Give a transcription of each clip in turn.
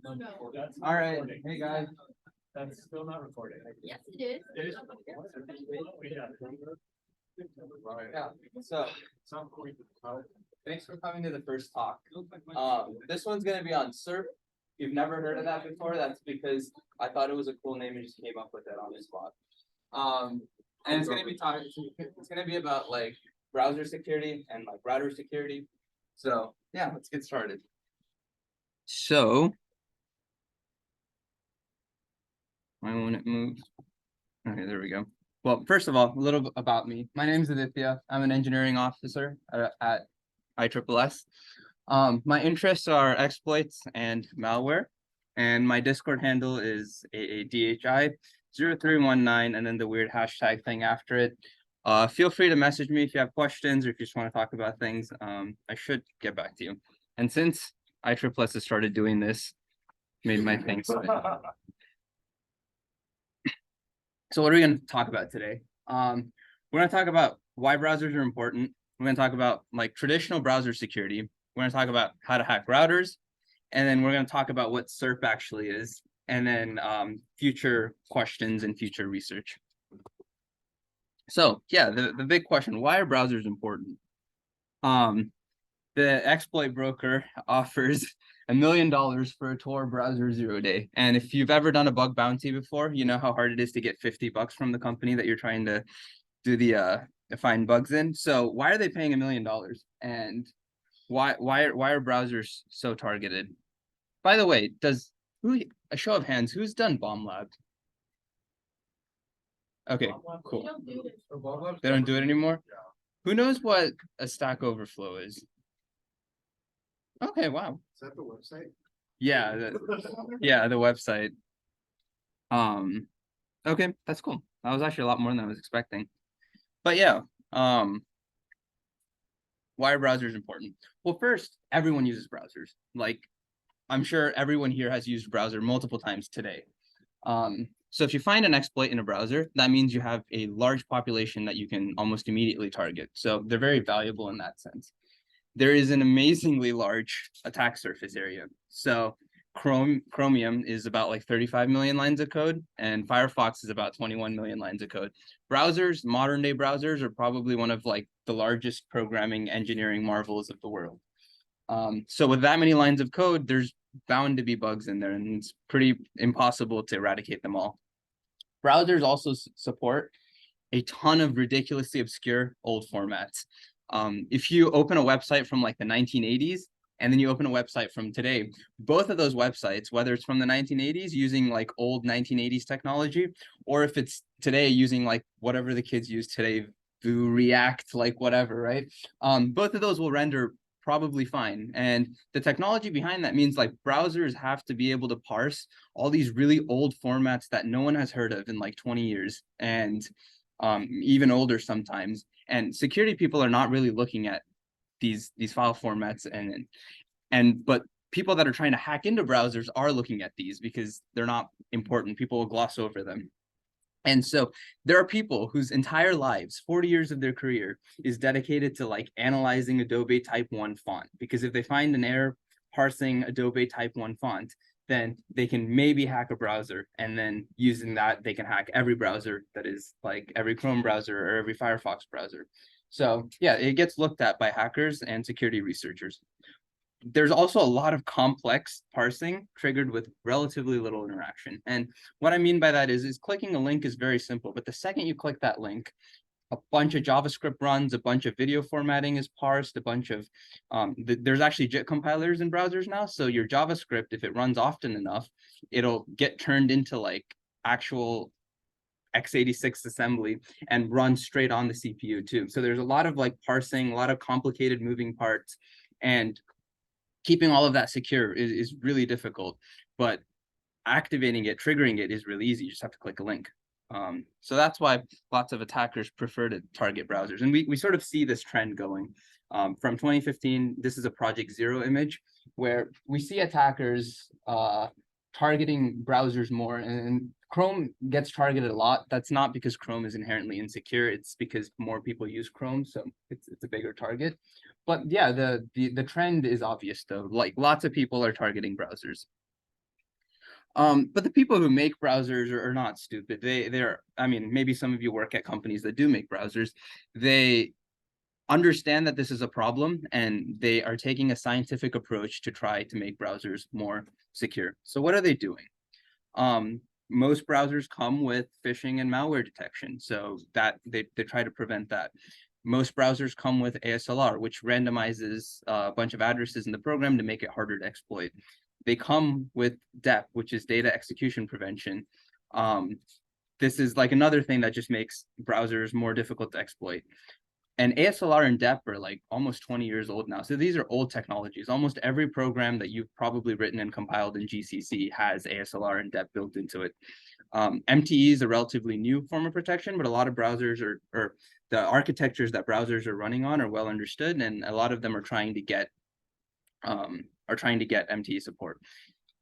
All right, hey guys. That's still not recording. Yes, it is. It is. Yeah, so thanks for coming to the first talk. This one's gonna be on SERP. If you've never heard of that before, that's because I thought it was a cool name and just came up with it on the spot. And it's gonna be about like browser security and like router security. So yeah, let's get started. So why won't it move? Okay, there we go. Well, first of all, a little bit about me. My name is Aditya. I'm an engineering officer at ISSS. My interests are exploits and malware, and my Discord handle is AADHI0319, and then the weird hashtag thing after it. Feel free to message me if you have questions or if you just want to talk about things. I should get back to you. And since ISSS has started doing this, made my thing spin. So what are we going to talk about today? We're going to talk about why browsers are important. We're going to talk about like traditional browser security. We're going to talk about how to hack routers. And then we're going to talk about what SERP actually is. And then future questions and future research. So yeah, the big question, why are browsers important? The exploit broker offers $1 million for a Tor browser 0-day. And if you've ever done a bug bounty before, you know how hard it is to get $50 from the company that you're trying to do the find bugs in. So why are they paying $1 million? And why are browsers so targeted? By the way, a show of hands, who's done Bomb Lab? Okay, cool. They don't do it anymore? Who knows what a Stack Overflow is? Okay, wow. Is that the website? Yeah, the website. Okay, that's cool. That was actually a lot more than I was expecting. But yeah, why are browsers important? Well, first, everyone uses browsers. Like, I'm sure everyone here has used a browser multiple times today. So if you find an exploit in a browser, that means you have a large population that you can almost immediately target. So they're very valuable in that sense. There is an amazingly large attack surface area. So Chromium is about like 35 million lines of code, and Firefox is about 21 million lines of code. Browsers, modern day browsers, are probably one of like the largest programming engineering marvels of the world. So with that many lines of code, there's bound to be bugs in there, and it's pretty impossible to eradicate them all. Browsers also support a ton of ridiculously obscure old formats. If you open a website from like the 1980s and then you open a website from today, both of those websites, whether it's from the 1980s using like old 1980s technology, or if it's today using like whatever the kids use today, Vue, React, like whatever, right? Both of those will render probably fine. And the technology behind that means like browsers have to be able to parse all these really old formats that no one has heard of in like 20 years and even older sometimes. And security people are not really looking at these file formats but people that are trying to hack into browsers are looking at these because they're not important. People will gloss over them. And so there are people whose entire lives, 40 years of their career, is dedicated to like analyzing Adobe Type 1 font. Because if they find an error parsing Adobe Type 1 font, then they can maybe hack a browser. And then using that, they can hack every browser that is like every Chrome browser or every Firefox browser. So yeah, it gets looked at by hackers and security researchers. There's also a lot of complex parsing triggered with relatively little interaction. And what I mean by that is clicking a link is very simple, but the second you click that link, a bunch of JavaScript runs, a bunch of video formatting is parsed, a bunch of, there's actually JIT compilers in browsers now. So your JavaScript, if it runs often enough, it'll get turned into like actual x86 assembly and run straight on the CPU too. So there's a lot of like parsing, a lot of complicated moving parts, and keeping all of that secure is really difficult, but activating it, triggering it is really easy. You just have to click a link. So that's why lots of attackers prefer to target browsers. And we sort of see this trend going. From 2015, this is a Project Zero image where we see attackers targeting browsers more, and Chrome gets targeted a lot. That's not because Chrome is inherently insecure. It's because more people use Chrome, so it's a bigger target. But yeah, the trend is obvious though. Like lots of people are targeting browsers. But the people who make browsers are not stupid. They're, I mean, maybe some of you work at companies that do make browsers. They understand that this is a problem, and they are taking a scientific approach to try to make browsers more secure. So what are they doing? Most browsers come with phishing and malware detection, so that they try to prevent that. Most browsers come with ASLR, which randomizes a bunch of addresses in the program to make it harder to exploit. They come with DEP, which is data execution prevention. This is like another thing that just makes browsers more difficult to exploit. And ASLR and DEP are like almost 20 years old now. So these are old technologies. Almost every program that you've probably written and compiled in GCC has ASLR and DEP built into it. MTE is a relatively new form of protection, but a lot of browsers or the architectures that browsers are running on are well understood, and a lot of them are trying to get MTE support.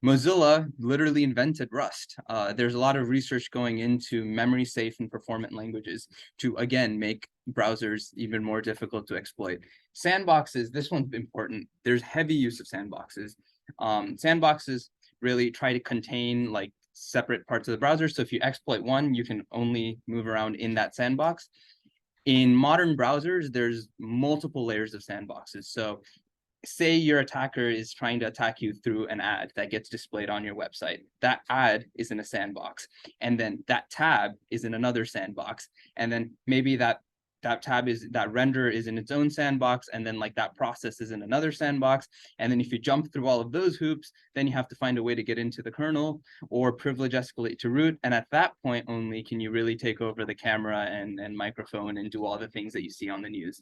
Mozilla literally invented Rust. There's a lot of research going into memory safe and performant languages to, again, make browsers even more difficult to exploit. Sandboxes, this one's important. There's heavy use of sandboxes. Sandboxes really try to contain like separate parts of the browser. So if you exploit one, you can only move around in that sandbox. In modern browsers, there's multiple layers of sandboxes. So say your attacker is trying to attack you through an ad that gets displayed on your website. That ad is in a sandbox, and then that tab is in another sandbox, and then maybe that render is in its own sandbox, and then like that process is in another sandbox. And then if you jump through all of those hoops, then you have to find a way to get into the kernel or privilege escalate to root. And at that point only can you really take over the camera and microphone and do all the things that you see on the news.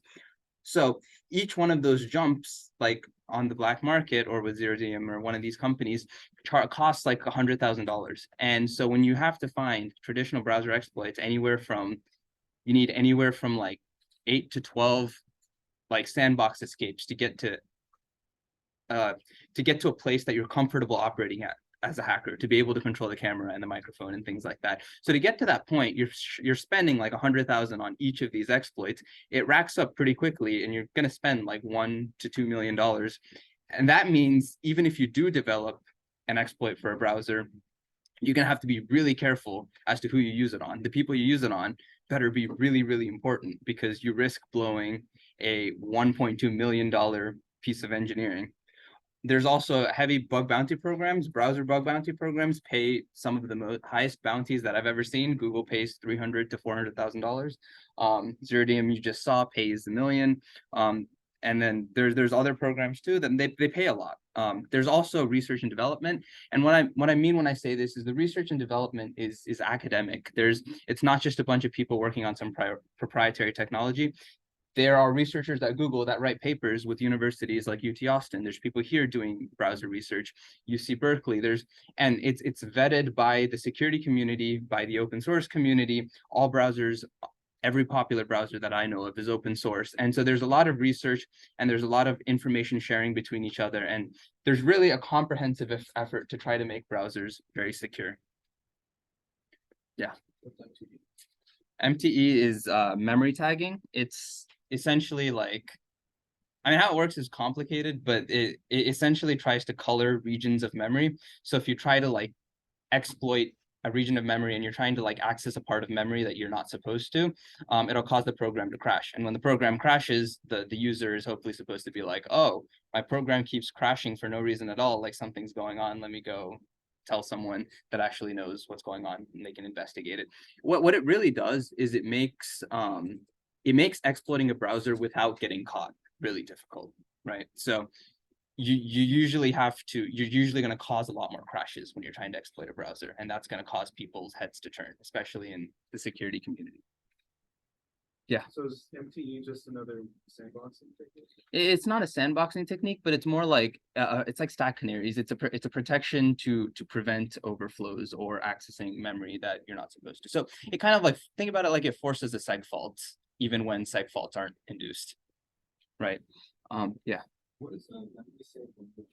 So each one of those jumps, like on the black market or with ZeroDM or one of these companies, costs like $100,000. And so when you have to find traditional browser exploits, you need anywhere from like 8 to 12 like sandbox escapes to get to a place that you're comfortable operating at as a hacker, to be able to control the camera and the microphone and things like that. So to get to that point, you're spending like 100,000 on each of these exploits. It racks up pretty quickly, and you're going to spend like $1 to $2 million. And that means even if you do develop an exploit for a browser, you're going to have to be really careful as to who you use it on. The people you use it on better be really, really important, because you risk blowing a $1.2 million piece of engineering. There's also heavy bug bounty programs. Browser bug bounty programs pay some of the highest bounties that I've ever seen. Google pays $300,000 to $400,000. ZeroDM, you just saw, pays $1 million. And then there's other programs too that they pay a lot. There's also research and development. And what I mean when I say this is the research and development is academic. It's not just a bunch of people working on some proprietary technology. There are researchers at Google that write papers with universities like UT Austin. There's people here doing browser research, UC Berkeley. And it's vetted by the security community, by the open source community. All browsers, every popular browser that I know of is open source. And so there's a lot of research, and there's a lot of information sharing between each other. And there's really a comprehensive effort to try to make browsers very secure. Yeah. MTE is memory tagging. It's essentially like, I mean, how it works is complicated, but it essentially tries to color regions of memory. So if you try to like exploit a region of memory and you're trying to like access a part of memory that you're not supposed to, it'll cause the program to crash. And when the program crashes, the user is hopefully supposed to be like, oh, my program keeps crashing for no reason at all, like something's going on, let me go tell someone that actually knows what's going on, and they can investigate it. What it really does is it makes exploiting a browser without getting caught really difficult, right? So you're usually going to cause a lot more crashes when you're trying to exploit a browser, and that's going to cause people's heads to turn, especially in the security community. Yeah. So is MTE just another sandboxing technique? It's not a sandboxing technique, but it's more like it's like stack canaries. It's a protection to prevent overflows or accessing memory that you're not supposed to. So it kind of like, think about it like it forces a seg fault, even when seg faults aren't induced, right? Yeah. What is memory safe language?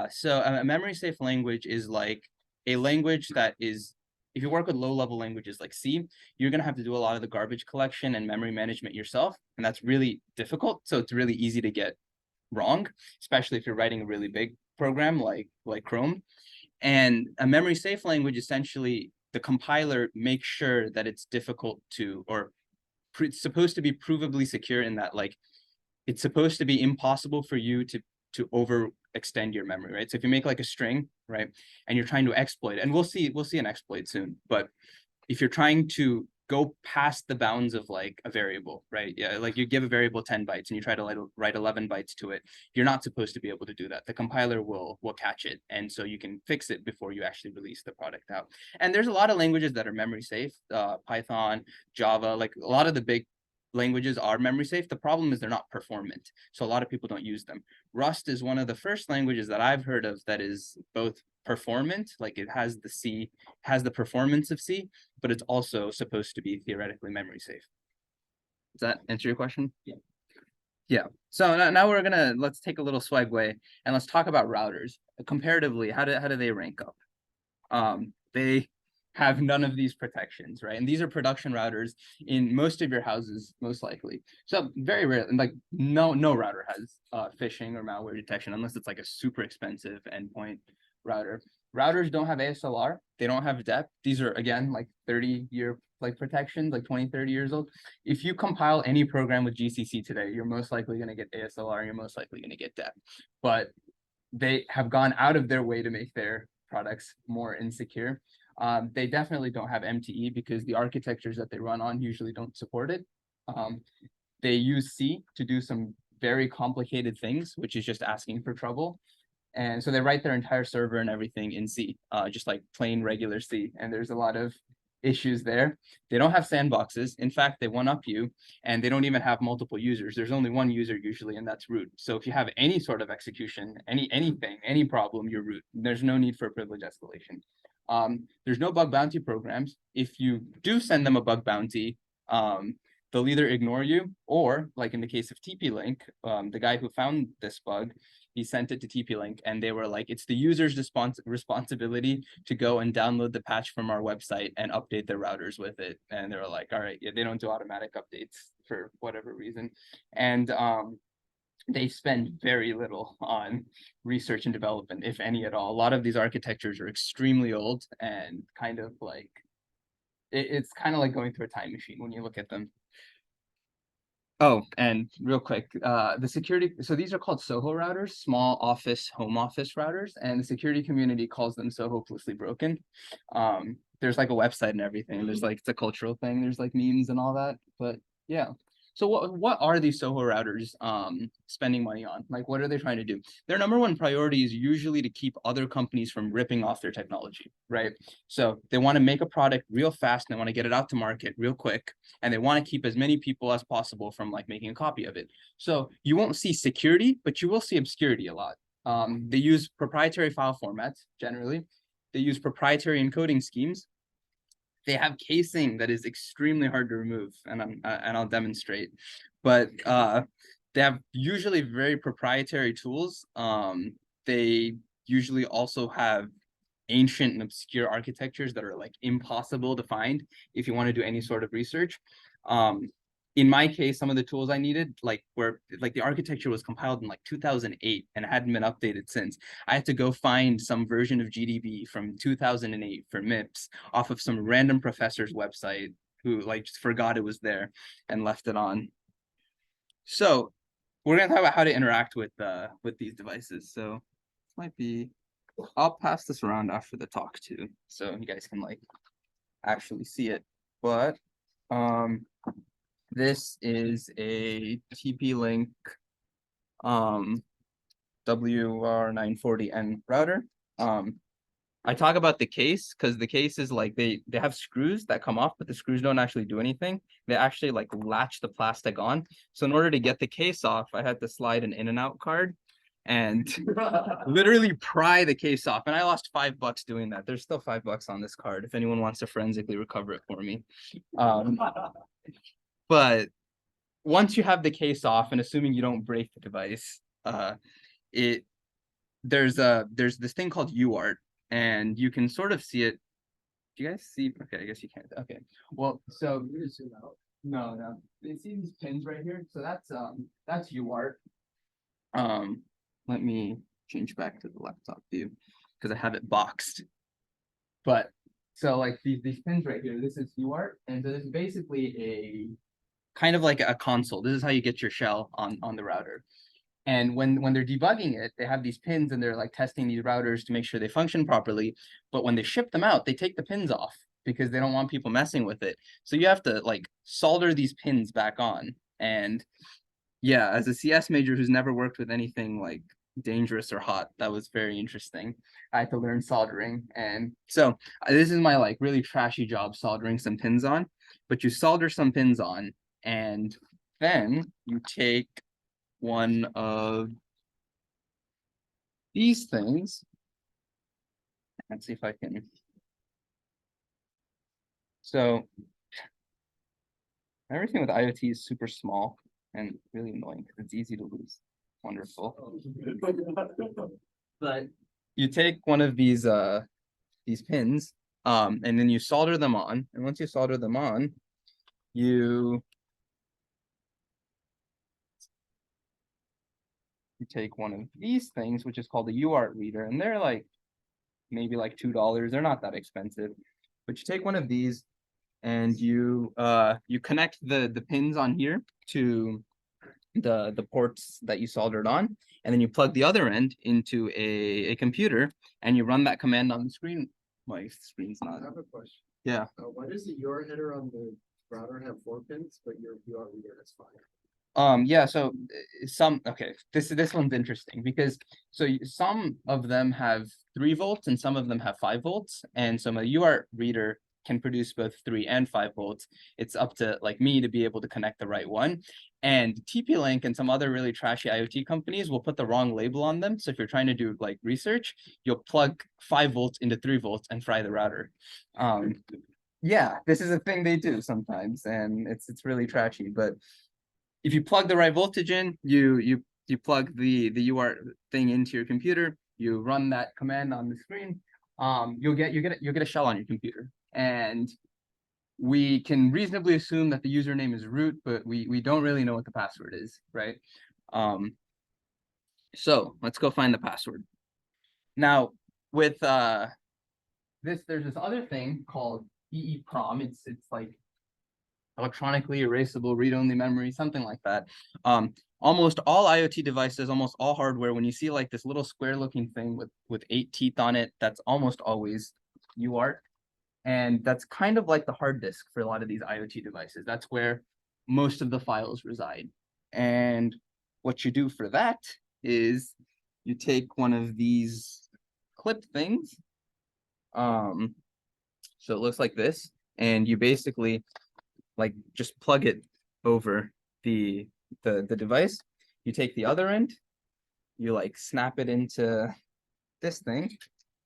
So a memory safe language is like a language that is, if you work with low-level languages like C, you're going to have to do a lot of the garbage collection and memory management yourself, and that's really difficult. So it's really easy to get wrong, especially if you're writing a really big program like Chrome. And a memory safe language, essentially, the compiler makes sure that it's difficult to, or it's supposed to be provably secure in that, like, it's supposed to be impossible for you to overextend your memory, right? So if you make like a string, right, and you're trying to exploit, and we'll see an exploit soon, but if you're trying to go past the bounds of like a variable, right? Yeah, like you give a variable 10 bytes and you try to write 11 bytes to it, you're not supposed to be able to do that. The compiler will catch it, and so you can fix it before you actually release the product out. And there's a lot of languages that are memory safe, Python, Java, like a lot of the big languages are memory safe. The problem is they're not performant, so a lot of people don't use them. Rust is one of the first languages that I've heard of that is both performant, like it has the performance of C, but it's also supposed to be theoretically memory safe. Does that answer your question? Yeah. Yeah. So now let's take a little segue and let's talk about routers. Comparatively, how do they rank up? They have none of these protections, right? And these are production routers in most of your houses, most likely. So very rarely, like no router has phishing or malware detection unless it's like a super expensive endpoint router. Routers don't have ASLR. They don't have depth. These are, again, like 30-year like protections, like 20, 30 years old. If you compile any program with GCC today, you're most likely going to get ASLR. You're most likely going to get depth. But they have gone out of their way to make their products more insecure. They definitely don't have MTE because the architectures that they run on usually don't support it. They use C to do some very complicated things, which is just asking for trouble. And so they write their entire server and everything in C, just like plain regular C. And there's a lot of issues there. They don't have sandboxes. In fact, they one-up you, and they don't even have multiple users. There's only one user usually, and that's root. So if you have any sort of execution, any problem, you're root. There's no need for privilege escalation. There's no bug bounty programs. If you do send them a bug bounty, they'll either ignore you, or like in the case of TP-Link, the guy who found this bug, he sent it to TP-Link and they were like, it's the user's responsibility to go and download the patch from our website and update their routers with it. And they were like, all right, yeah, they don't do automatic updates for whatever reason. And they spend very little on research and development, if any at all. A lot of these architectures are extremely old and kind of like, it's kind of like going through a time machine when you look at them. Oh, and real quick, the security, so these are called SOHO routers, small office, home office routers, and the security community calls them so hopelessly broken. There's like a website and everything. There's like, it's a cultural thing. There's like memes and all that, but yeah. So what are these SOHO routers spending money on? Like, what are they trying to do? Their number one priority is usually to keep other companies from ripping off their technology, right? So they want to make a product real fast and they want to get it out to market real quick, and they want to keep as many people as possible from like making a copy of it. So you won't see security, but you will see obscurity a lot. They use proprietary file formats generally. They use proprietary encoding schemes. They have casing that is extremely hard to remove, and I'll demonstrate. But they have usually very proprietary tools. They usually also have ancient and obscure architectures that are like impossible to find if you want to do any sort of research. In my case, some of the tools I needed, like the architecture was compiled in like 2008 and it hadn't been updated since. I had to go find some version of GDB from 2008 for MIPS off of some random professor's website who like just forgot it was there and left it on. So we're gonna talk about how to interact with these devices. So this might be, I'll pass this around after the talk too, so you guys can like actually see it. But this is a TP-Link WR940N router. I talk about the case because the case is like they have screws that come off, but the screws don't actually do anything. They actually like latch the plastic on. So in order to get the case off, I had to slide an in and out card and literally pry the case off. And I lost $5 doing that. There's still $5 on this card if anyone wants to forensically recover it for me. But once you have the case off, and assuming you don't break the device, there's this thing called UART, and you can sort of see it. Do you guys see? Okay, I guess you can't. Okay. Well, so no. You see these pins right here? So that's UART. Let me change back to the laptop view because I have it boxed. But so like these pins right here, this is UART, and so this is basically a kind of like a console. This is how you get your shell on the router. And when they're debugging it, they have these pins and they're like testing these routers to make sure they function properly. But when they ship them out, they take the pins off because they don't want people messing with it. So you have to like solder these pins back on. And yeah, as a CS major who's never worked with anything like dangerous or hot, that was very interesting. I had to learn soldering. And so this is my like really trashy job, soldering some pins on. But you solder some pins on, and then you take one of these things. Let's see if I can. So everything with IoT is super small and really annoying because it's easy to lose. Wonderful. But you take one of these pins, and then you solder them on. And once you solder them on, you take one of these things, which is called a UART reader, and they're like maybe like $2. They're not that expensive. But you take one of these and you connect the pins on here to the ports that you soldered on, and then you plug the other end into a computer and you run that command on the screen. My screen's not. I have a question. Yeah. Why does the UART header on the router have 4 pins, but your UART reader has 5? Yeah, so okay, this one's interesting because some of them have 3 volts and some of them have 5 volts, and so my UART reader can produce both 3 and 5 volts. It's up to like me to be able to connect the right one. And TP-Link and some other really trashy IoT companies will put the wrong label on them. So if you're trying to do like research, you'll plug 5 volts into 3 volts and fry the router. Yeah, this is a thing they do sometimes, and it's really trashy, but if you plug the right voltage in, you plug the UART thing into your computer, you run that command on the screen, you'll get a shell on your computer. And we can reasonably assume that the username is root, but we don't really know what the password is, right? So let's go find the password. Now with there's this other thing called EEPROM. It's like electronically erasable read-only memory, something like that. Almost all IoT devices, almost all hardware, when you see like this little square-looking thing with 8 teeth on it, that's almost always UART. And that's kind of like the hard disk for a lot of these IoT devices. That's where most of the files reside. And what you do for that is you take one of these clip things. So it looks like this, and you basically like just plug it over the device. You take the other end, you like snap it into this thing,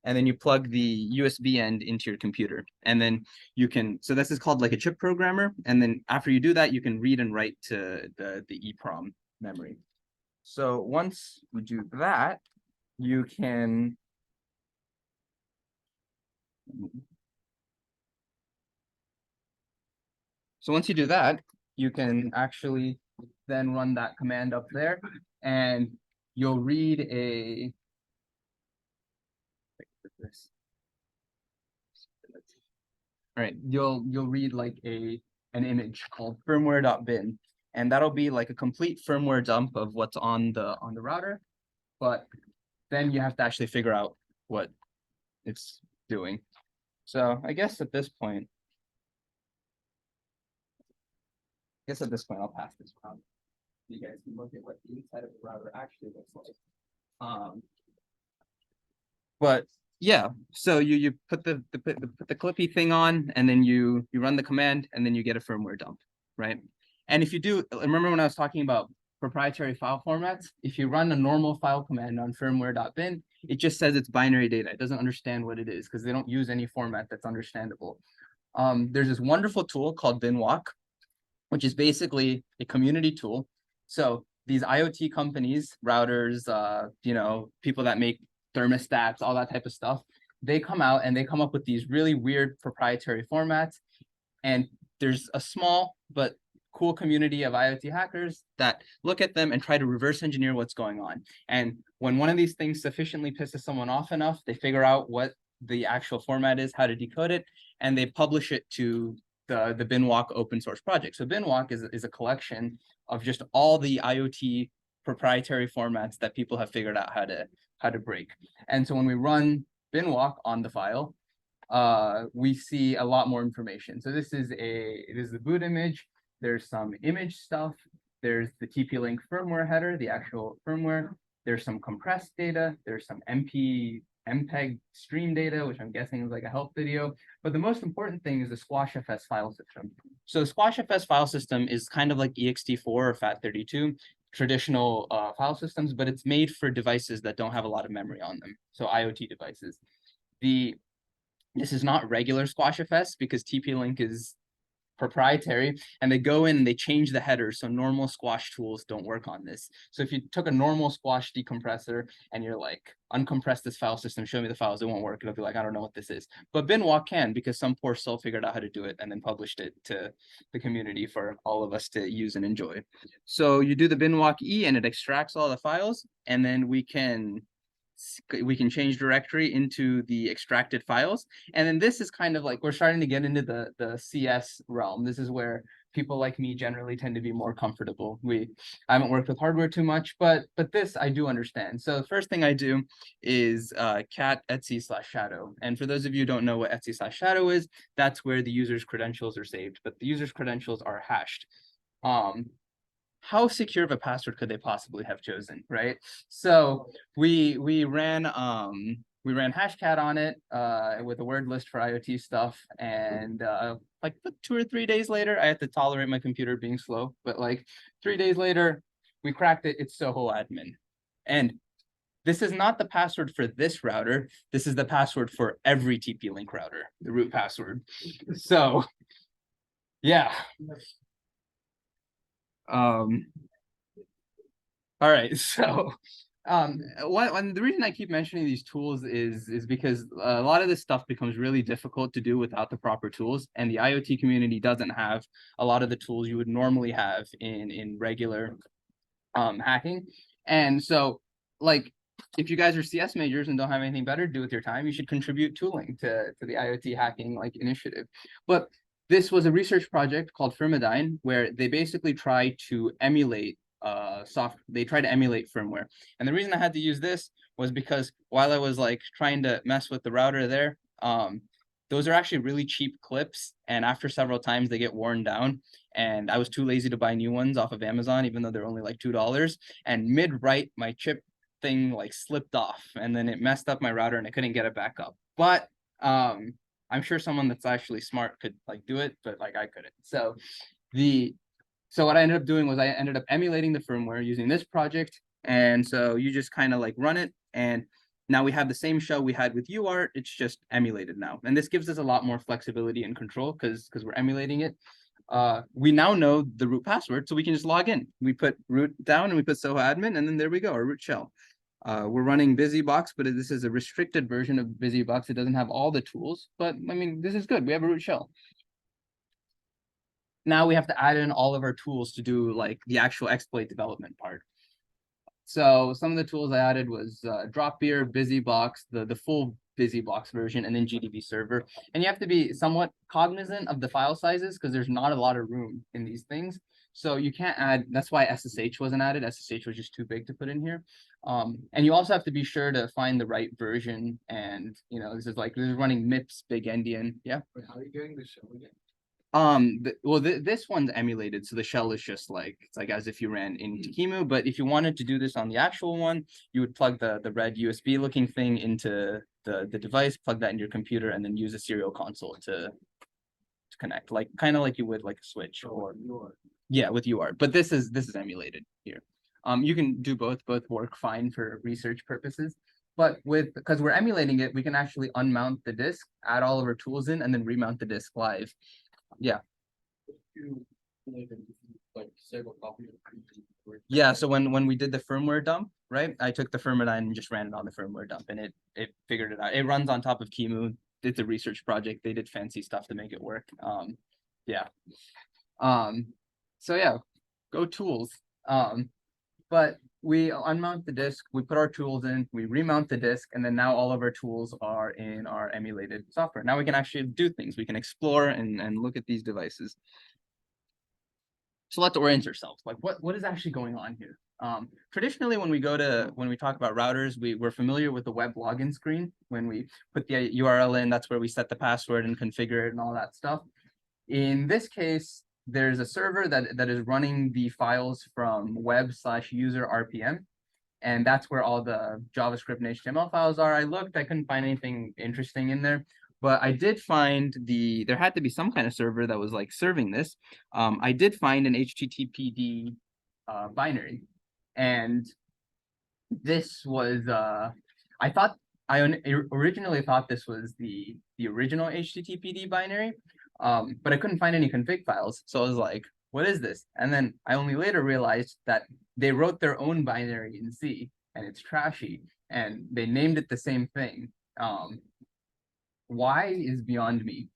and then you plug the USB end into your computer. And then you can, so this is called like a chip programmer. And then after you do that, you can read and write to the EEPROM memory. So once you do that, you can actually then run that command up there, and you'll read a all right, you'll read like an image called firmware.bin, and that'll be like a complete firmware dump of what's on the router, but then you have to actually figure out what it's doing. So I guess at this point, I'll pass this around. You guys can look at what the inside of the router actually looks like. But yeah, so you put the clippy thing on, and then you run the command, and then you get a firmware dump, right? And if you do, remember when I was talking about proprietary file formats, if you run a normal file command on firmware.bin, it just says it's binary data. It doesn't understand what it is because they don't use any format that's understandable. There's this wonderful tool called binwalk, which is basically a community tool. So these IoT companies, routers, people that make thermostats, all that type of stuff, they come out and they come up with these really weird proprietary formats. And there's a small but cool community of IoT hackers that look at them and try to reverse engineer what's going on. And when one of these things sufficiently pisses someone off enough, they figure out what the actual format is, how to decode it, and they publish it to the BinWalk open source project. So BinWalk is a collection of just all the IoT proprietary formats that people have figured out how to break. And so when we run BinWalk on the file, we see a lot more information. So this is the boot image. There's some image stuff. There's the TP-Link firmware header, the actual firmware. There's some compressed data. There's some MPEG stream data, which I'm guessing is like a help video. But the most important thing is the SquashFS file system. So the SquashFS file system is kind of like ext4 or FAT32, traditional file systems, but it's made for devices that don't have a lot of memory on them. So IoT devices. This is not regular SquashFS because TP-Link is proprietary, and they go in and they change the headers so normal squash tools don't work on this. So if you took a normal squash decompressor and you're like, uncompress this file system, show me the files, it won't work. It'll be like, I don't know what this is. But BinWalk can, because some poor soul figured out how to do it and then published it to the community for all of us to use and enjoy. So you do the BinWalk E and it extracts all the files, and then we can change directory into the extracted files. And then this is kind of like, we're starting to get into the CS realm. This is where people like me generally tend to be more comfortable. I haven't worked with hardware too much, but this I do understand. So the first thing I do is cat etsy/shadow. And for those of you who don't know what etsy/shadow is, that's where the user's credentials are saved, but the user's credentials are hashed. How secure of a password could they possibly have chosen, right? So we ran Hashcat on it with a word list for IoT stuff, and like 2 or 3 days later, I had to tolerate my computer being slow, but like 3 days later, we cracked it. It's SOHO admin, and this is not the password for this router. This is the password for every TP-Link router, the root password. So yeah. All right, so the reason I keep mentioning these tools is because a lot of this stuff becomes really difficult to do without the proper tools, and the IoT community doesn't have a lot of the tools you would normally have in regular hacking. And so, like, if you guys are CS majors and don't have anything better to do with your time, you should contribute tooling to the IoT hacking like initiative. But this was a research project called Firmware, where they basically try to emulate they try to emulate firmware. And the reason I had to use this was because while I was like trying to mess with the router there, those are actually really cheap clips, and after several times they get worn down, and I was too lazy to buy new ones off of Amazon, even though they're only like $2. And mid-write, my chip thing like slipped off, and then it messed up my router and I couldn't get it back up. But I'm sure someone that's actually smart could like do it, but like I couldn't. So what I ended up doing was I ended up emulating the firmware using this project. And so you just kind of like run it, and now we have the same shell we had with UART. It's just emulated now. And this gives us a lot more flexibility and control because we're emulating it. We now know the root password, so we can just log in. We put root down and we put SOHO admin, and then there we go, our root shell. We're running BusyBox, but this is a restricted version of BusyBox. It doesn't have all the tools, but I mean, this is good. We have a root shell. Now we have to add in all of our tools to do like the actual exploit development part. So some of the tools I added was Dropbeer, BusyBox, the full BusyBox version, and then GDB server. And you have to be somewhat cognizant of the file sizes because there's not a lot of room in these things. So you can't add, that's why SSH wasn't added. SSH was just too big to put in here. And you also have to be sure to find the right version. And, you know, this is running MIPS, big endian. Yeah. Wait, how are you getting the shell again? This one's emulated, so the shell is just like, it's like as if you ran into Kimu. But if you wanted to do this on the actual one, you would plug the red USB looking thing into the device, plug that in your computer, and then use a serial console to connect, like kind of like you would like a switch or UART. Yeah, with UART. But this is emulated here. You can do both work fine for research purposes. But because we're emulating it, we can actually unmount the disk, add all of our tools in, and then remount the disk live. Yeah. Yeah, so when we did the firmware dump, right, I took the firmware and just ran it on the firmware dump, and it figured it out. It runs on top of Kimu. It's a research project. They did fancy stuff to make it work. Yeah. so yeah, go tools. But we unmount the disk, we put our tools in, we remount the disk, and then now all of our tools are in our emulated software. Now we can actually do things. We can explore and look at these devices. So let's orient ourselves. Like what is actually going on here? Traditionally, when we talk about routers, we're familiar with the web login screen. When we put the URL in, that's where we set the password and configure it and all that stuff. In this case, there's a server that is running the files from web/user RPM, and that's where all the JavaScript and HTML files are. I looked, I couldn't find anything interesting in there, but I did find there had to be some kind of server that was like serving this. I did find an HTTPD binary, and this was I originally thought this was the original HTTPD binary, but I couldn't find any config files. So I was like, what is this? And then I only later realized that they wrote their own binary in C, and it's trashy, and they named it the same thing. Why is beyond me.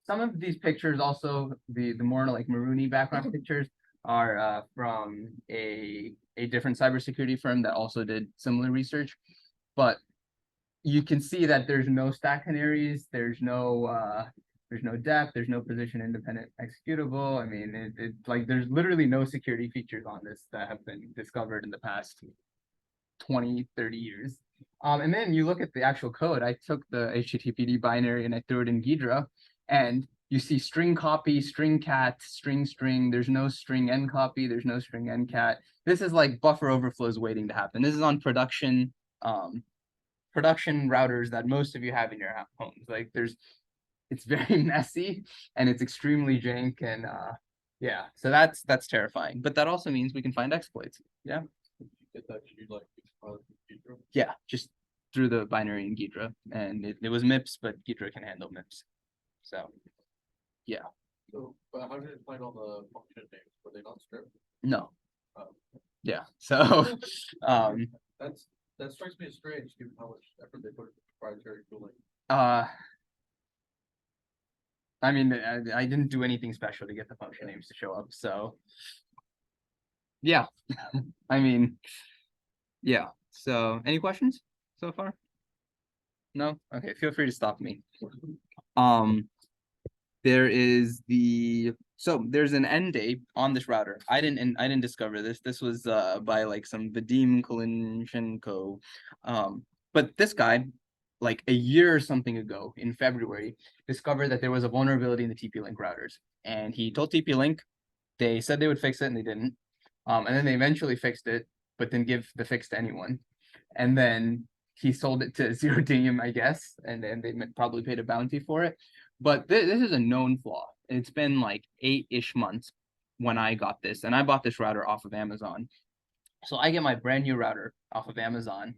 Some of these pictures also, the more like maroony background pictures, are from a different cybersecurity firm that also did similar research. But you can see that there's no stack canaries, there's no depth, there's no position independent executable. I mean, like there's literally no security features on this that have been discovered in the past 20, 30 years. And then you look at the actual code. I took the HTTPD binary and I threw it in Ghidra, and you see string copy, string cat, string string. There's no string end copy. There's no string end cat. This is like buffer overflows waiting to happen. This is on production routers that most of you have in your homes. Like it's very messy and it's extremely jank, and yeah, so that's terrifying. But that also means we can find exploits. Yeah. Yeah, just through the binary in Ghidra, and it was MIPS, but Ghidra can handle MIPS. So yeah. So, but how did it find all the function names? Were they not stripped? No. Oh. Yeah. So that strikes me as strange given how much effort they put into proprietary tooling. I mean, I didn't do anything special to get the function names to show up, so yeah. I mean, yeah. So any questions so far? No? Okay, feel free to stop me. There's an end date on this router. I didn't discover this. This was by like some Vadim Kalinchenko. But this guy, like a year or something ago in February, discovered that there was a vulnerability in the TP-Link routers. And he told TP-Link, they said they would fix it and they didn't. And then they eventually fixed it, but didn't give the fix to anyone. And then he sold it to Zero Team, I guess, and then they probably paid a bounty for it. But this is a known flaw. It's been like 8-ish months when I got this, and I bought this router off of Amazon. So I get my brand new router off of Amazon.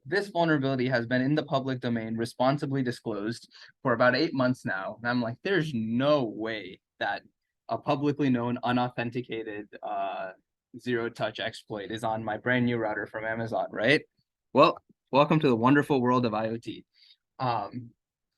This vulnerability has been in the public domain, responsibly disclosed for about 8 months now. And I'm like, there's no way that a publicly known, unauthenticated zero-touch exploit is on my brand new router from Amazon, right? Well, welcome to the wonderful world of IoT.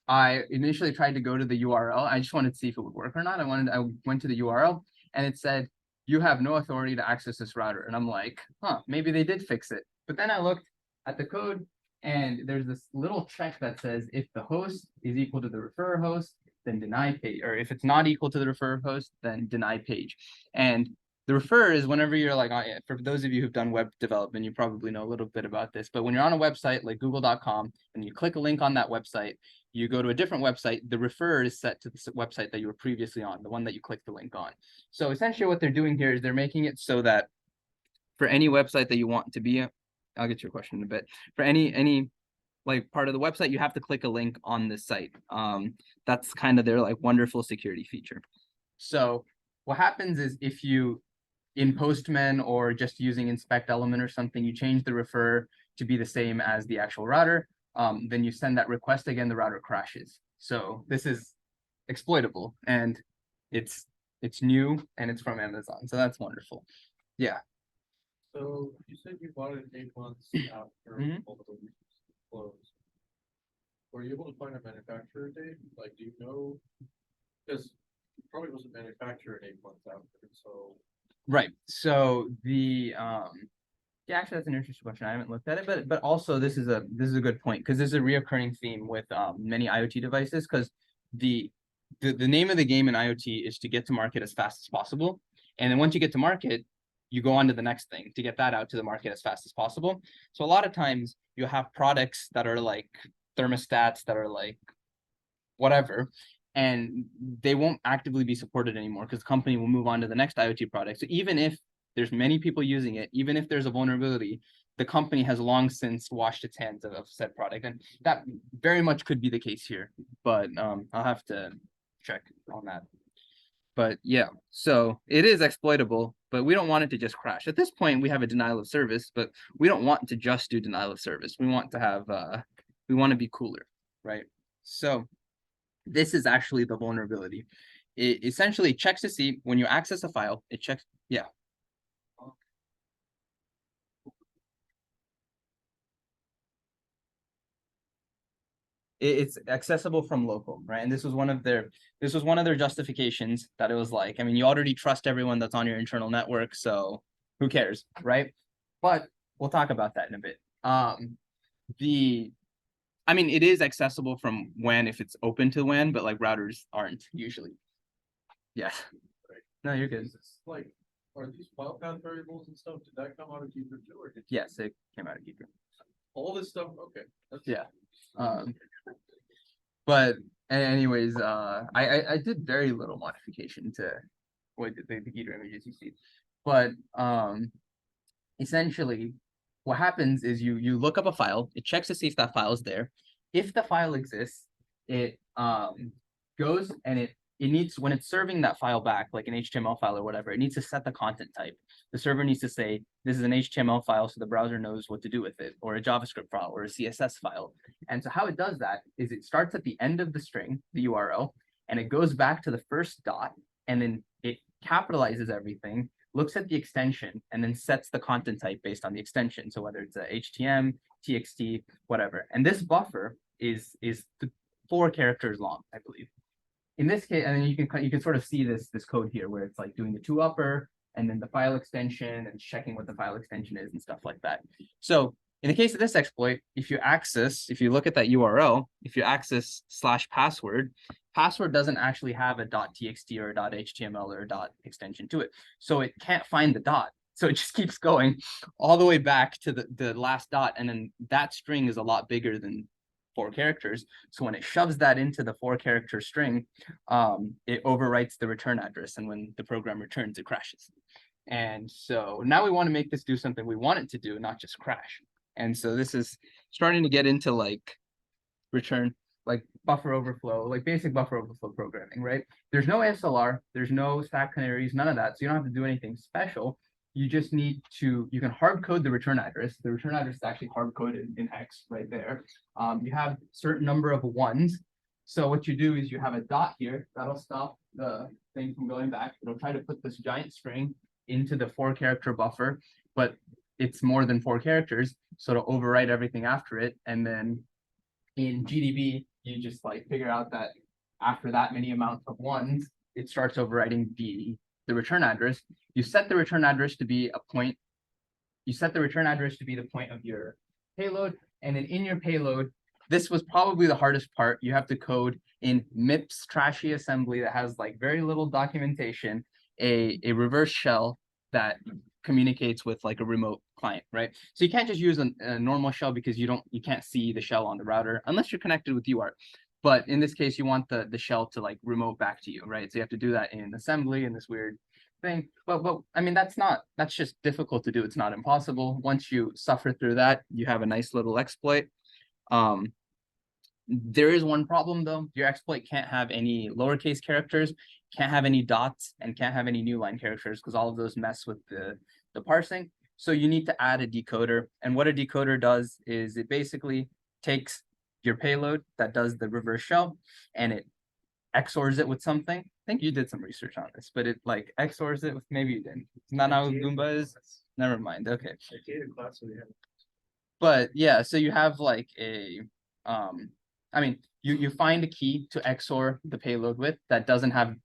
I initially tried to go to the URL. I just wanted to see if it would work or not. I went to the URL and it said, you have no authority to access this router. And I'm like, maybe they did fix it. But then I looked at the code and there's this little check that says, if the host is equal to the referrer host, then deny page. Or if it's not equal to the referrer host, then deny page. And the refer is whenever you're like, for those of you who've done web development, you probably know a little bit about this, but when you're on a website like google.com and you click a link on that website, you go to a different website, the refer is set to the website that you were previously on, the one that you clicked the link on. So essentially what they're doing here is they're making it so that for any website that you want to be, I'll get to your question in a bit, for any like part of the website, you have to click a link on this site. That's kind of their like wonderful security feature. So what happens is if you, in Postman or just using inspect element or something, you change the refer to be the same as the actual router, then you send that request again, the router crashes. So this is exploitable and it's new and it's from Amazon. So that's wonderful. Yeah. So you said you bought it 8 months after all the releases closed. Were you able to find a manufacturer date? Like, do you know? Because probably wasn't manufactured 8 months after, so. Right. So the yeah, actually that's an interesting question. I haven't looked at it, but also this is a good point because this is a reoccurring theme with many IoT devices because the name of the game in IoT is to get to market as fast as possible. And then once you get to market, you go on to the next thing to get that out to the market as fast as possible. So a lot of times you have products that are like thermostats that are like whatever, and they won't actively be supported anymore because the company will move on to the next IoT product. So even if there's many people using it, even if there's a vulnerability, the company has long since washed its hands of said product. And that very much could be the case here, but I'll have to check on that. But yeah, so it is exploitable, but we don't want it to just crash. At this point, we have a denial of service, but we don't want to just do denial of service. We want to have, we want to be cooler, right? So this is actually the vulnerability. It essentially checks to see when you access a file, it checks, yeah. It's accessible from local, right? And this was one of their justifications that it was like, I mean, you already trust everyone that's on your internal network, so who cares, right? But we'll talk about that in a bit. I mean, it is accessible from WAN if it's open to WAN, but like routers aren't usually. Yeah. Right. No, you're good. Is this like, are these file path variables and stuff, did that come out of Keeper too, or did? Yes, it came out of Keeper. All this stuff, okay. Yeah. But anyways, I did very little modification to what the Keeper images you see. But essentially what happens is you look up a file, it checks to see if that file is there. If the file exists, it goes and it needs, when it's serving that file back, like an HTML file or whatever, it needs to set the content type. The server needs to say, this is an HTML file, so the browser knows what to do with it, or a JavaScript file, or a CSS file. And so how it does that is it starts at the end of the string, the URL, and it goes back to the first dot, and then it capitalizes everything, looks at the extension, and then sets the content type based on the extension. So whether it's a HTML, TXT, whatever. And this buffer is 4 characters long, I believe. In this case, and then you can sort of see this code here where it's like doing the to upper and then the file extension and checking what the file extension is and stuff like that. So in the case of this exploit, if you look at that URL, if you access /password, password doesn't actually have a .txt or a .html or a dot extension to it. So it can't find the dot. So it just keeps going all the way back to the last dot. And then that string is a lot bigger than 4 characters. So when it shoves that into the 4-character string, it overwrites the return address. And when the program returns, it crashes. And so now we want to make this do something we want it to do, not just crash. And so this is starting to get into like return, like buffer overflow, like basic buffer overflow programming, right? There's no SLR, there's no stack canaries, none of that. So you don't have to do anything special. You just need to, you can hard code the return address. The return address is actually hard coded in hex right there. You have a certain number of ones. So what you do is you have a dot here that'll stop the thing from going back. It'll try to put this giant string into the 4-character buffer, but it's more than 4 characters. So it'll overwrite everything after it. And then in GDB, you just like figure out that after that many amounts of ones, it starts overwriting the return address. You set the return address to be a point. You set the return address to be the point of your payload. And then in your payload, this was probably the hardest part. You have to code in MIPS trashy assembly that has like very little documentation, a reverse shell that communicates with like a remote client, right? So you can't just use a normal shell because you can't see the shell on the router unless you're connected with UART. But in this case, you want the shell to like remote back to you, right? So you have to do that in assembly in this weird thing. But I mean, that's just difficult to do. It's not impossible. Once you suffer through that, you have a nice little exploit. There is one problem though. Your exploit can't have any lowercase characters, can't have any dots, and can't have any new line characters because all of those mess with the parsing. So you need to add a decoder. And what a decoder does is it basically takes your payload that does the reverse shell and it XORs it with something. I think you did some research on this, but it like XORs it with, maybe you didn't. Isn't that how Goomba is? Never mind. Okay. But yeah, so you have like a I mean, you find a key to XOR the payload with that doesn't have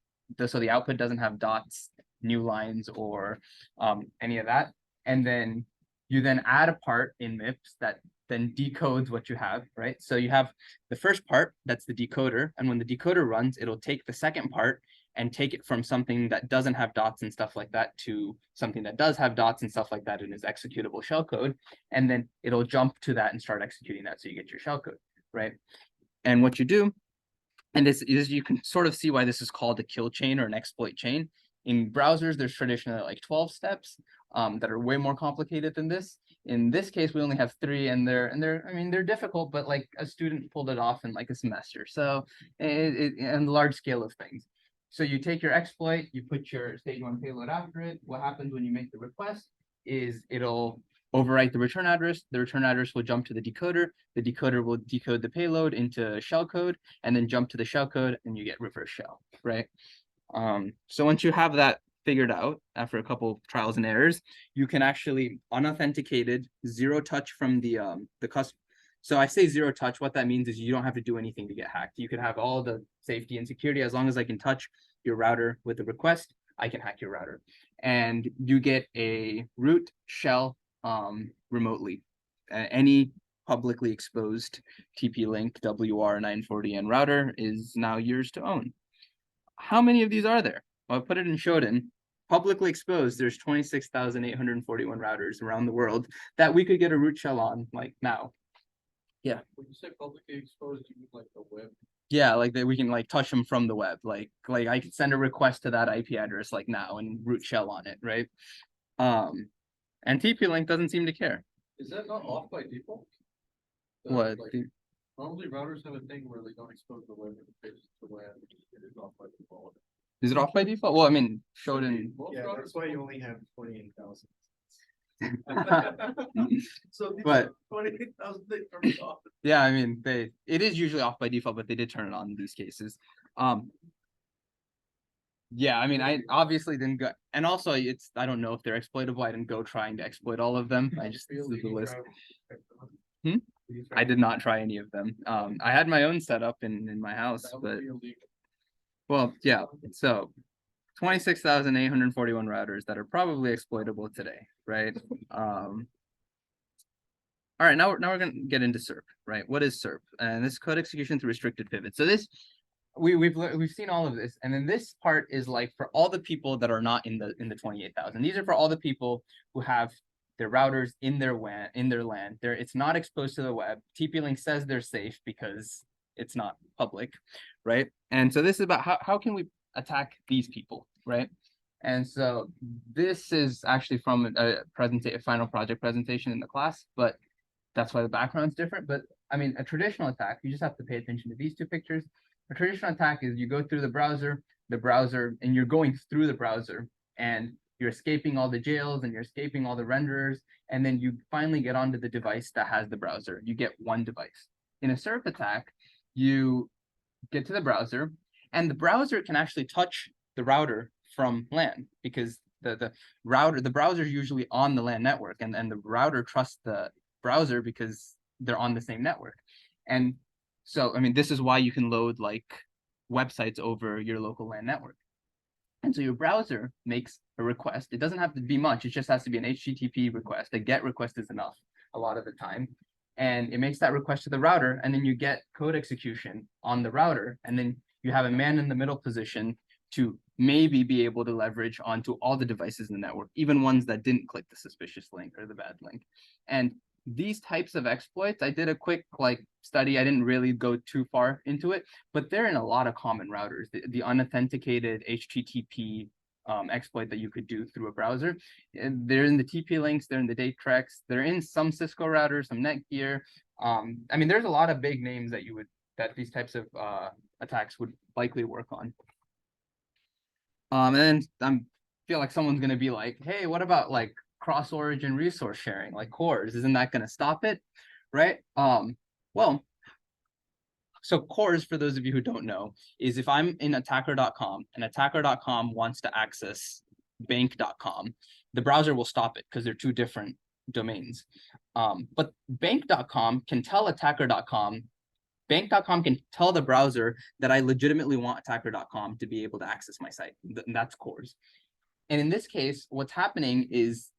so the output doesn't have dots, new lines, or any of that. And then you then add a part in MIPS that then decodes what you have, right? So you have the first part, that's the decoder. And when the decoder runs, it'll take the second part and take it from something that doesn't have dots and stuff like that to something that does have dots and stuff like that and is executable shellcode. And then it'll jump to that and start executing that. So you get your shellcode, right? And what you do, and this is, you can sort of see why this is called a kill chain or an exploit chain. In browsers, there's traditionally like 12 steps that are way more complicated than this. In this case, we only have 3, and they're difficult, but like a student pulled it off in like a semester. So and the large scale of things. So you take your exploit, you put your stage 1 payload after it. What happens when you make the request is it'll overwrite the return address. The return address will jump to the decoder. The decoder will decode the payload into shellcode, and then jump to the shellcode, and you get reverse shell, right? So once you have that figured out after a couple trials and errors, you can actually unauthenticated, zero touch from the customer. So I say zero touch. What that means is you don't have to do anything to get hacked. You can have all the safety and security. As long as I can touch your router with a request, I can hack your router. And you get a root shell remotely. Any publicly exposed TP-Link WR940N router is now yours to own. How many of these are there? Well, I put it in Shodan. Publicly exposed, there's 26,841 routers around the world that we could get a root shell on, like now. Yeah. When you say publicly exposed, you mean like the web? Yeah, like that we can like touch them from the web. Like I could send a request to that IP address like now and root shell on it, right? And TP-Link doesn't seem to care. Is that not off by default? What? Like, normally routers have a thing where they don't expose the web interface to WAN. It is off by default. Is it off by default? Well, I mean, Shodan. Yeah, that's why you only have 28,000. So these But 28,000 they turn it off. Yeah, I mean, it is usually off by default, but they did turn it on in these cases. Yeah, I mean, I obviously didn't go, and also I don't know if they're exploitable. I didn't go trying to exploit all of them. I just did the list. I did not try any of them. I had my own setup in my house, but well, yeah. So 26,841 routers that are probably exploitable today, right? All right, now we're gonna get into CERP, right? What is CERP? And this is code execution through restricted pivot. So this we've seen all of this, and then this part is like for all the people that are not in the 28,000. These are for all the people who have their routers in their WAN, in their LAN. It's not exposed to the web. TP-Link says they're safe because it's not public, right? And so this is about how can we attack these people, right? And so this is actually from a final project presentation in the class, but that's why the background's different. But I mean, a traditional attack, you just have to pay attention to these two pictures. A traditional attack is you go through the browser, and you're going through the browser, and you're escaping all the jails, and you're escaping all the renderers, and then you finally get onto the device that has the browser. You get one device. In a CERP attack, you get to the browser, and the browser can actually touch the router from LAN, because the browser is usually on the LAN network, and the router trusts the browser because they're on the same network. And so, I mean, this is why you can load like websites over your local LAN network. And so your browser makes a request. It doesn't have to be much. It just has to be an HTTP request. A GET request is enough a lot of the time. And it makes that request to the router, and then you get code execution on the router. And then you have a man in the middle position to maybe be able to leverage onto all the devices in the network, even ones that didn't click the suspicious link or the bad link. And these types of exploits, I did a quick study. I didn't really go too far into it, but they're in a lot of common routers. The unauthenticated HTTP exploit that you could do through a browser. They're in the TP-Links, they're in the Datrex, they're in some Cisco routers, some Netgear. I mean, there's a lot of big names that these types of attacks would likely work on. And then I feel like someone's gonna be like, hey, what about like cross-origin resource sharing, like CORS? Isn't that going to stop it, right? Well, so CORS, for those of you who don't know, is if I'm in attacker.com and attacker.com wants to access bank.com, the browser will stop it because they're two different domains. But bank.com can tell attacker.com bank.com can tell the browser that I legitimately want attacker.com to be able to access my site. And that's CORS. And in this case, what's happening is,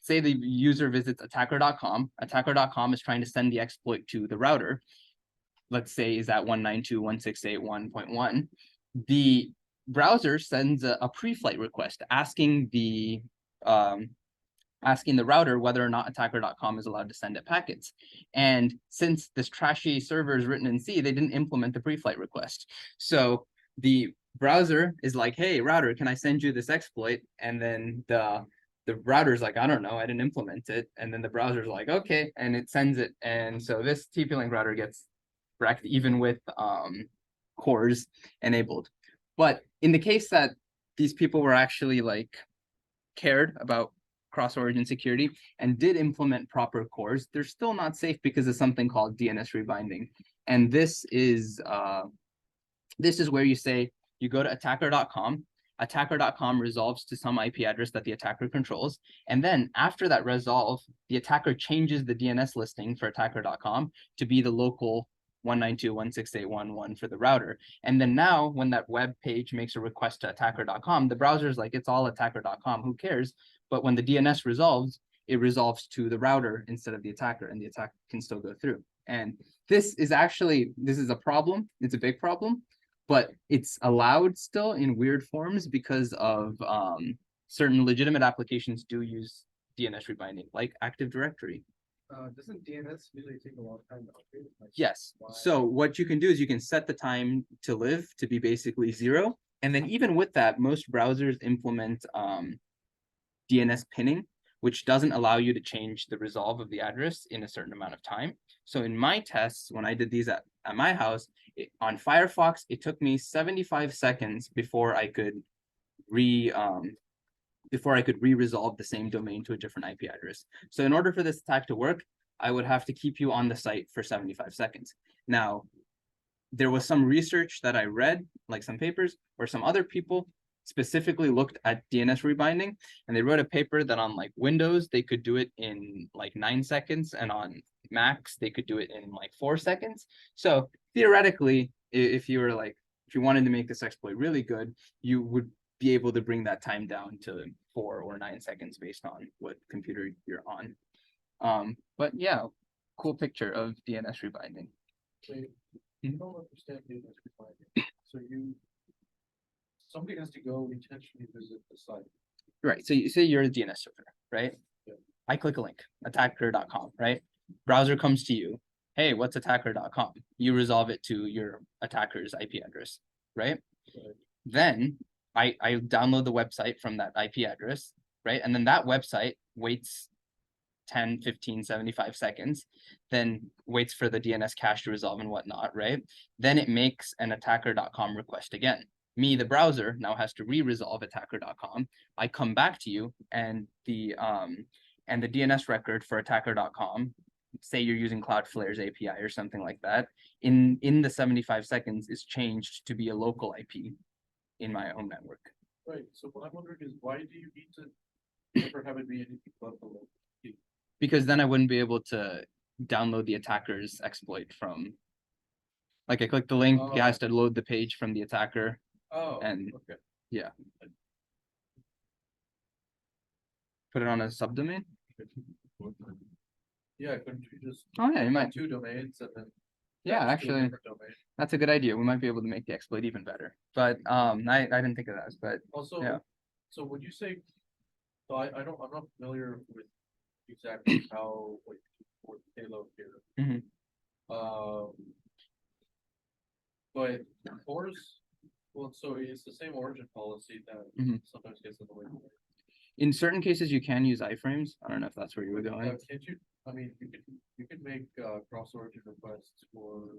say the user visits attacker.com. Attacker.com is trying to send the exploit to the router. Let's say is at 192.168.1.1. The browser sends a pre-flight request asking the router whether or not attacker.com is allowed to send it packets. And since this trashy server is written in C, they didn't implement the pre-flight request. So the browser is like, hey, router, can I send you this exploit? And then the router's like, I don't know, I didn't implement it. And then the browser's like, okay, and it sends it. And so this TP-Link router gets wrecked even with CORS enabled. But in the case that these people were actually like cared about cross-origin security and did implement proper CORS, they're still not safe because of something called DNS rebinding. And this is where you say, you go to attacker.com, attacker.com resolves to some IP address that the attacker controls. And then after that resolve, the attacker changes the DNS listing for attacker.com to be the local 192.168.1.1 for the router. And then now when that web page makes a request to attacker.com, the browser's like, it's all attacker.com, who cares? But when the DNS resolves, it resolves to the router instead of the attacker, and the attack can still go through. And this is a problem. It's a big problem, but it's allowed still in weird forms because of certain legitimate applications do use DNS rebinding, like Active Directory. Doesn't DNS usually take a long time to update? Like, yes. why? So what you can do is you can set the time to live to be basically 0. And then even with that, most browsers implement DNS pinning, which doesn't allow you to change the resolve of the address in a certain amount of time. So in my tests, when I did these at my house, on Firefox, it took me 75 seconds before I could re-resolve the same domain to a different IP address. So in order for this attack to work, I would have to keep you on the site for 75 seconds. Now, there was some research that I read, like some papers, where some other people specifically looked at DNS rebinding, and they wrote a paper that on like Windows, they could do it in like 9 seconds, and on Macs, they could do it in like 4 seconds. So theoretically, if you wanted to make this exploit really good, you would be able to bring that time down to 4 or 9 seconds based on what computer you're on. But yeah, cool picture of DNS rebinding. Wait, I don't understand DNS rebinding. So somebody has to go intentionally visit the site. Right. So you say you're a DNS server, right? Yeah. I click a link, attacker.com, right? Browser comes to you. Hey, what's attacker.com? You resolve it to your attacker's IP address, right? Right. Then I download the website from that IP address, right? And then that website waits 10, 15, 75 seconds, then waits for the DNS cache to resolve and whatnot, right? Then it makes an attacker.com request again. Me, the browser, now has to re-resolve attacker.com. I come back to you, and the DNS record for attacker.com, say you're using Cloudflare's API or something like that, in the 75 seconds is changed to be a local IP in my own network. Right. So what I'm wondering is, why do you need to never have it be anything but the local IP? Because then I wouldn't be able to download the attacker's exploit from. Like I click the link, it has to load the page from the attacker. Oh, and okay. Yeah. Put it on a subdomain. Yeah, couldn't you just Oh yeah, you might. have 2 domains and then Yeah, just do a actually, different domain? that's a good idea. We might be able to make the exploit even better. But I didn't think of that. But Also, yeah. so when you say, so I'm not familiar with exactly how like for the payload here. Mhm. But CORS, well, so it's the same origin policy that Mhm. sometimes gets in the way. In certain cases, you can use iframes. I don't know if that's where you were going. Can't you? I mean, you could make cross origin requests for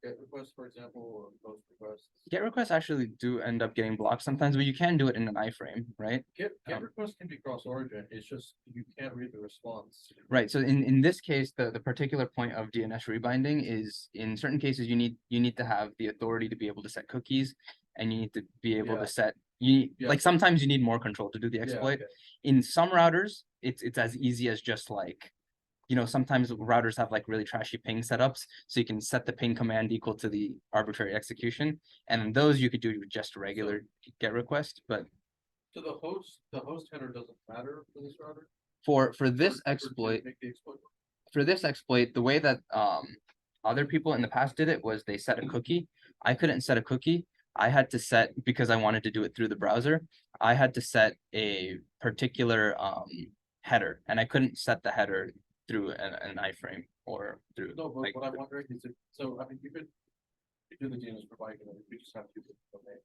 get requests, for example, or post requests. Get requests actually do end up getting blocked sometimes, but you can do it in an iframe, right? Get requests can be cross origin. It's just you can't read the response. Right. So in this case, the particular point of DNS rebinding is in certain cases you need to have the authority to be able to set cookies, and you need to be able Yeah. to set Yeah. like sometimes you need more control to do the Yeah, exploit. okay. In some routers, it's as easy as just like you know, sometimes routers have like really trashy ping setups, so you can set the ping command equal to the arbitrary execution, and those you could do with just a regular GET request. But So the host header doesn't matter for this router? for this Or to exploit, make the exploit work? the way that other people in the past did it was they set a cookie. I couldn't set a cookie. I had to set, because I wanted to do it through the browser, I had to set a particular header, and I couldn't set the header through an iframe or through No, but like what I'm wondering is if, so, I mean, you do the DNS providing, and you just have to use the domain.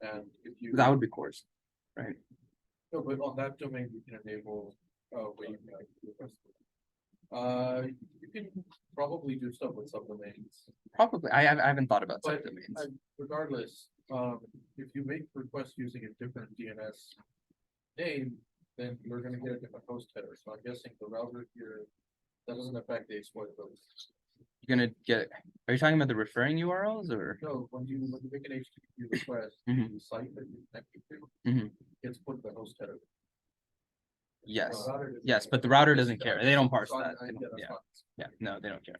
And if you. that would be coarse, right? No, but on that domain, you can enable, where you can like request. You can probably do stuff with subdomains, Probably. I haven't thought about but subdomains. regardless, if you make requests using a different DNS name, then you're gonna get a different host header, so I'm guessing the router here, that doesn't affect the exploitability. You're gonna get. Are you talking about the referring URLs or? No, when you make an HTTP request, Mhm. the site that you connect to Mhm. gets put in the host header. Yes. The router doesn't Yes, care. but the router doesn't care. They don't parse So that. They yeah, don't- that's yeah. fine. Yeah, no, they don't care.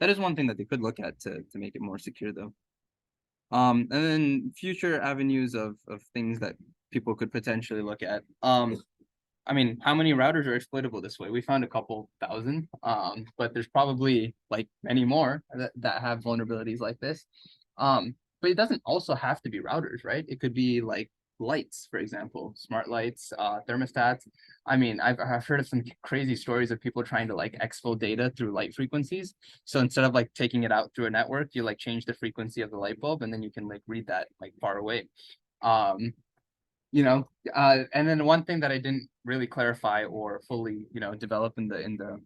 That is one thing that they could look at to make it more secure, though. And then future avenues of things that people could potentially look at. I mean, how many routers are exploitable this way? We found a couple thousand, but there's probably like many more that have vulnerabilities like this. But it doesn't also have to be routers, right? It could be like lights, for example, smart lights, thermostats. I mean, I've heard of some crazy stories of people trying to like exfil data through light frequencies. So instead of like taking it out through a network, you like change the frequency of the light bulb, and then you can like read that like far away. You know, and then one thing that I didn't really clarify or fully, you know, develop in the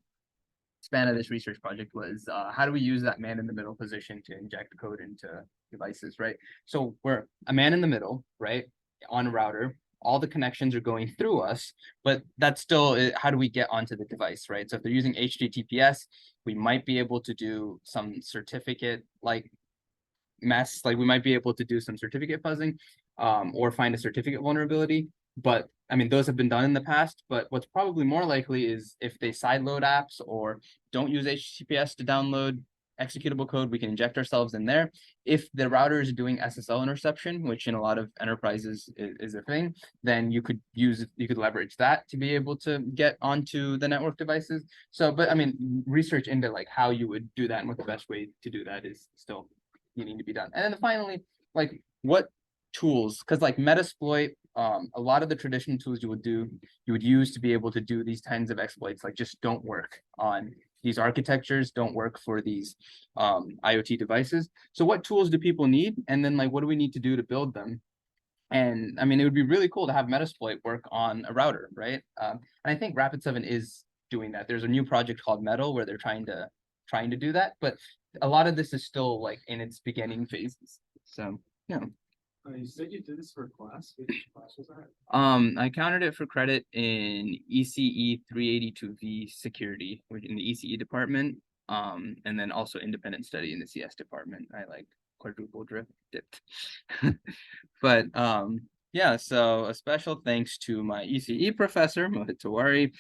span of this research project was how do we use that man in the middle position to inject code into devices, right? So we're a man in the middle, right, on a router. All the connections are going through us, but that's still how do we get onto the device, right? So if they're using HTTPS, we might be able to do some certificate like mess, like we might be able to do some certificate fuzzing, or find a certificate vulnerability. But I mean, those have been done in the past, but what's probably more likely is if they sideload apps or don't use HTTPS to download executable code, we can inject ourselves in there. If the router is doing SSL interception, which in a lot of enterprises is a thing, then you could leverage that to be able to get onto the network devices. So, but I mean, research into like how you would do that and what the best way to do that is still needing to be done. And then finally, like what tools, because like Metasploit, a lot of the traditional tools you would use to be able to do these kinds of exploits, like just don't work on these architectures, don't work for these IoT devices. So what tools do people need? And then like, what do we need to do to build them? And I mean, it would be really cool to have Metasploit work on a router, right? And I think Rapid7 is doing that. There's a new project called Metal where they're trying to do that, but a lot of this is still like in its beginning phases. So yeah. You said you did this for a class. Which class was that? I counted it for credit in ECE 382V security, which in the ECE department. And then also independent study in the CS department. I like quadruple dipped. But yeah, so a special thanks to my ECE professor, Mohit Tiwari,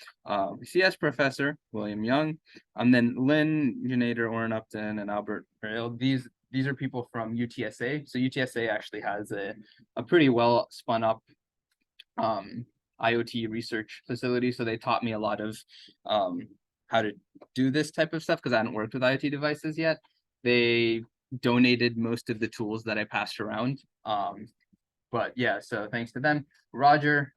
CS professor, William Young, and then Lynn, Junaid Oren Upton, and Albert Rail. These are people from UTSA. So UTSA actually has a pretty well spun up IoT research facility. So they taught me a lot of how to do this type of stuff because I hadn't worked with IoT devices yet. They donated most of the tools that I passed around. But yeah, so thanks to them. Roger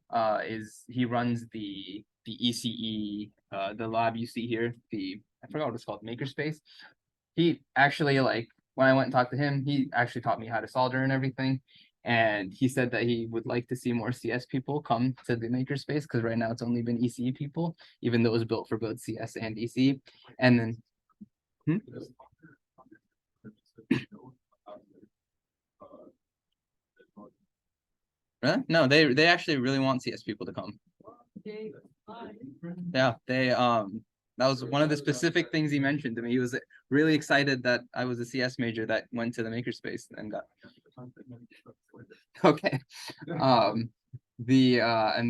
he runs the ECE, the lab you see here, I forgot what it's called, Makerspace. He actually, like, when I went and talked to him, he actually taught me how to solder and everything. And he said that he would like to see more CS people come to the makerspace because right now it's only been ECE people, even though it was built for both CS and ECE. And then no, they actually really want CS people to come. Yeah, that was one of the specific things he mentioned to me. He was really excited that I was a CS major that went to the makerspace and okay. And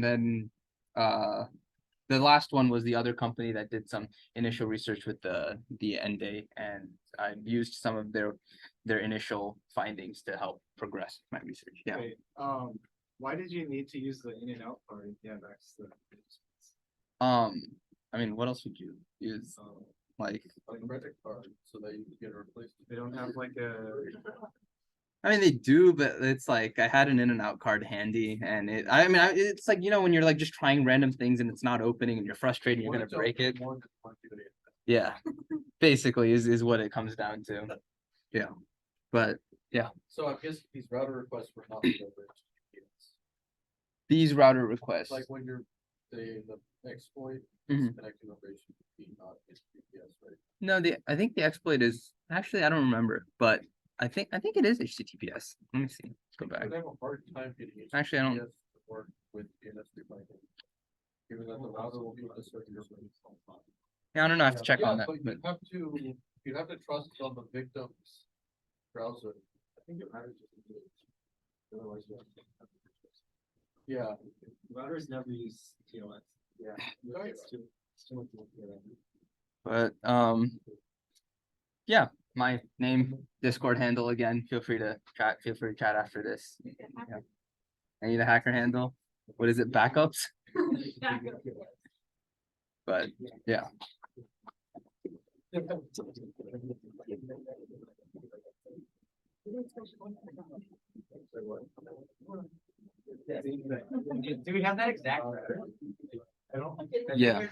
then the last one was the other company that did some initial research with the end date, and I used some of their initial findings to help progress my research. Yeah. Wait, why did you need to use the in and out part? Yeah, that's the. I mean, what else would you use? Like, A credit card so that you can get it replaced. They don't have like a. I mean, they do, but it's like I had an in and out card handy, and it's like, when you're like just trying random things and it's not opening and you're frustrated, you're gonna break it. More than 1 day. Yeah, basically is what it comes down to. Yeah, but So I guess these router requests were not delivered. these router requests. Like when you're the exploit Mhm. connecting over HTTP, not HTTPS, right? No, I think the exploit is actually, I don't remember, but I think it is HTTPS. Let me see. Let's go back. But I have a hard time getting HTTPS Actually, I don't. to work with DNS Rebinding. Given that the router will be on the server. Yeah, I don't know. I have to check Yeah, on that. but But you have to trust on the victim's browser. I think it matters. Otherwise, you have to. Yeah. Routers never use TLS. Yeah. It's too much work for them. But yeah, my name, Discord handle again. Feel free to chat. Feel free to chat after this. Yeah. I need a hacker handle. What is it? Backups. But yeah. Do we have that exact? Yeah.